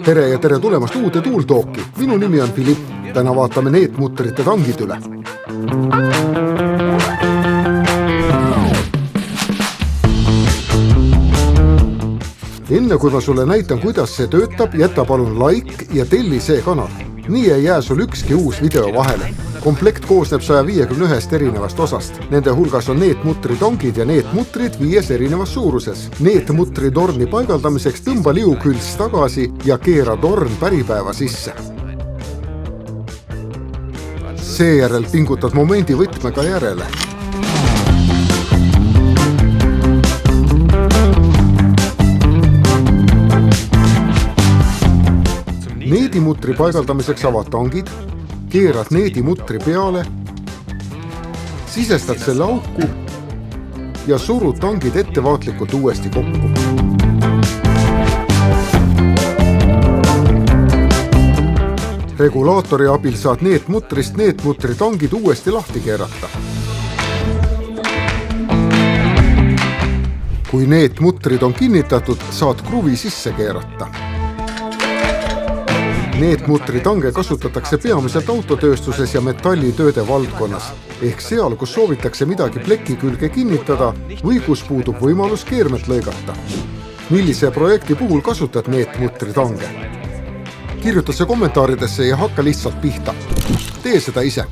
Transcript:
Tere ja tere tulemast uude Tuultooki. Minu nimi on Filipp. Täna vaatame neetmutterite tangid üle. Enne kui ma sulle näitan, kuidas see töötab, jäta palun like ja telli see kanal. Nii ei jää sul ükski uus video vahele. Komplekt koosneb 151 erinevast osast. Nende hulgas on neetmutri tangid ja neetmutrid 5 erinevas suuruses. Neetmutri torni paigaldamiseks tõmba liukülts tagasi ja keera torn päripäeva sisse. Seejärel pingutad momendi võtmega järele. Needimutri paigaldamiseks avad tangid, keerad needimutri peale, sisestad selle auku ja surud tangid ettevaatlikult uuesti kokku. Regulaatori abil saad neetmutrist neetmutri tangid uuesti lahti keerata. Kui neetmutrid on kinnitatud, saad kruvi sisse keerata. Neetmutri tange kasutatakse peamiselt autotööstuses ja metallitööde valdkonnas, ehk seal, kus soovitakse midagi pleki külge kinnitada või kus puudub võimalus keermet lõigata. Millise projekti puhul kasutad neetmutri tange? Kirjuta see kommentaaridesse ja hakka lihtsalt pihta. Tee seda ise.